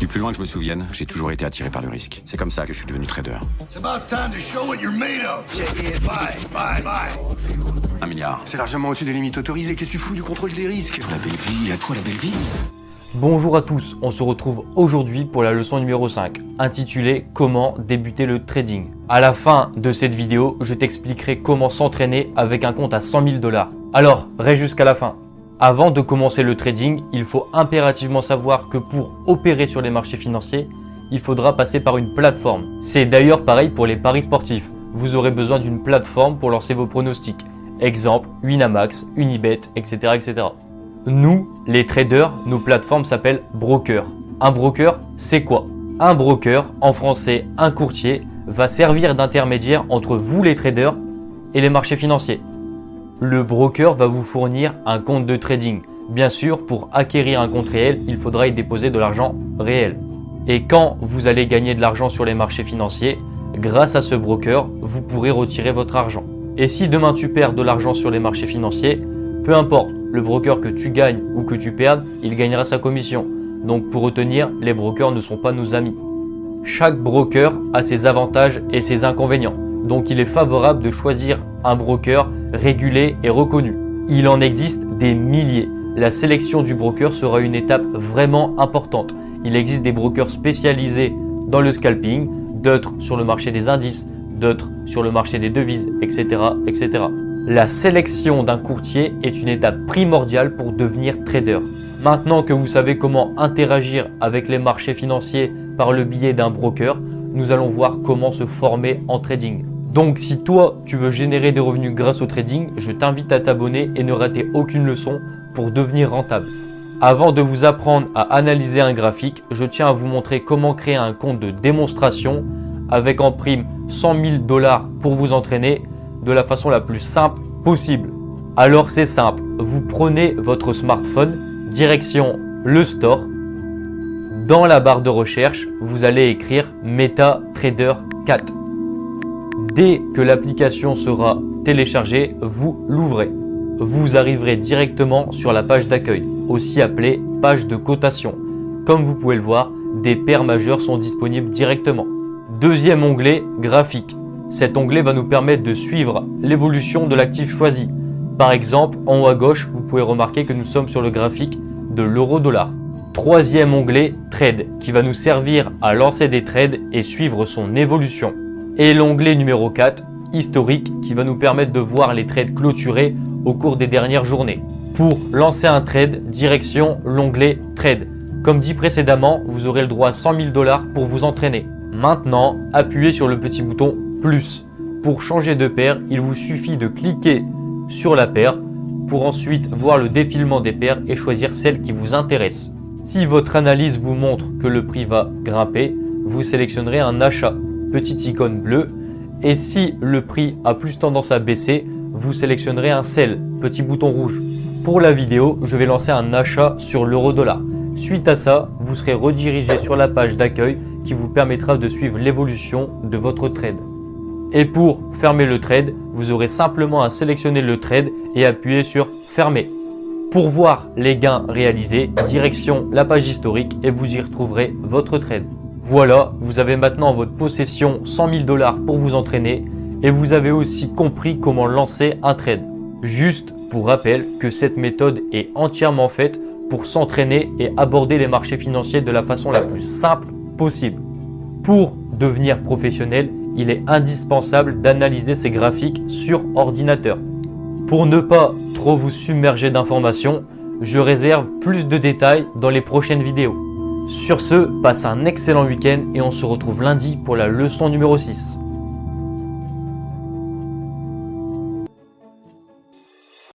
Du plus loin que je me souvienne, j'ai toujours été attiré par le risque. C'est comme ça que je suis devenu trader. It's about time to show what you're made of. Buy. 1 milliard. C'est largement au-dessus des limites autorisées. Qu'est-ce que tu fous du contrôle des risques? La belle vie, à toi la belle vie. Bonjour à tous, on se retrouve aujourd'hui pour la leçon numéro 5, intitulée « Comment débuter le trading ». À la fin de cette vidéo, je t'expliquerai comment s'entraîner avec un compte à 100 000 $. Alors, reste jusqu'à la fin. Avant de commencer le trading, il faut impérativement savoir que pour opérer sur les marchés financiers, il faudra passer par une plateforme. C'est d'ailleurs pareil pour les paris sportifs. Vous aurez besoin d'une plateforme pour lancer vos pronostics. Exemple, Winamax, Unibet, etc. etc. Nous, les traders, nos plateformes s'appellent brokers. Un broker, c'est quoi? Un broker, en français un courtier, va servir d'intermédiaire entre vous les traders et les marchés financiers. Le broker va vous fournir un compte de trading. Bien sûr, pour acquérir un compte réel, il faudra y déposer de l'argent réel. Et quand vous allez gagner de l'argent sur les marchés financiers, grâce à ce broker, vous pourrez retirer votre argent. Et si demain tu perds de l'argent sur les marchés financiers, peu importe, le broker que tu gagnes ou que tu perdes, il gagnera sa commission. Donc pour retenir, les brokers ne sont pas nos amis. Chaque broker a ses avantages et ses inconvénients. Donc il est favorable de choisir un broker régulé et reconnu. Il en existe des milliers. La sélection du broker sera une étape vraiment importante. Il existe des brokers spécialisés dans le scalping, d'autres sur le marché des indices, d'autres sur le marché des devises, etc. etc. La sélection d'un courtier est une étape primordiale pour devenir trader. Maintenant que vous savez comment interagir avec les marchés financiers par le biais d'un broker, nous allons voir comment se former en trading. Donc si toi, tu veux générer des revenus grâce au trading, je t'invite à t'abonner et ne rater aucune leçon pour devenir rentable. Avant de vous apprendre à analyser un graphique, je tiens à vous montrer comment créer un compte de démonstration avec en prime 100 000 $ pour vous entraîner de la façon la plus simple possible. Alors c'est simple, vous prenez votre smartphone, direction le store. Dans la barre de recherche, vous allez écrire MetaTrader 4. Dès que l'application sera téléchargée, vous l'ouvrez. Vous arriverez directement sur la page d'accueil, aussi appelée page de cotation. Comme vous pouvez le voir, des paires majeures sont disponibles directement. Deuxième onglet, graphique. Cet onglet va nous permettre de suivre l'évolution de l'actif choisi. Par exemple, en haut à gauche, vous pouvez remarquer que nous sommes sur le graphique de l'euro-dollar. Troisième onglet, trade, qui va nous servir à lancer des trades et suivre son évolution. Et l'onglet numéro 4, historique, qui va nous permettre de voir les trades clôturés au cours des dernières journées. Pour lancer un trade, direction l'onglet trade. Comme dit précédemment, vous aurez le droit à 100 000 $ pour vous entraîner. Maintenant, appuyez sur le petit bouton plus. Pour changer de paire, il vous suffit de cliquer sur la paire pour ensuite voir le défilement des paires et choisir celle qui vous intéresse. Si votre analyse vous montre que le prix va grimper, vous sélectionnerez un achat, petite icône bleue, et si le prix a plus tendance à baisser, vous sélectionnerez un sell, petit bouton rouge. Pour la vidéo, je vais lancer un achat sur l'euro-dollar. Suite à ça, vous serez redirigé sur la page d'accueil qui vous permettra de suivre l'évolution de votre trade. Et pour fermer le trade, vous aurez simplement à sélectionner le trade et appuyer sur fermer. Pour voir les gains réalisés, direction la page historique et vous y retrouverez votre trade. Voilà, vous avez maintenant en votre possession 100 000 $ pour vous entraîner et vous avez aussi compris comment lancer un trade. Juste pour rappel que cette méthode est entièrement faite pour s'entraîner et aborder les marchés financiers de la façon la plus simple possible. Pour devenir professionnel, il est indispensable d'analyser ces graphiques sur ordinateur. Pour ne pas trop vous submerger d'informations, je réserve plus de détails dans les prochaines vidéos. Sur ce, passe un excellent week-end et on se retrouve lundi pour la leçon numéro 6.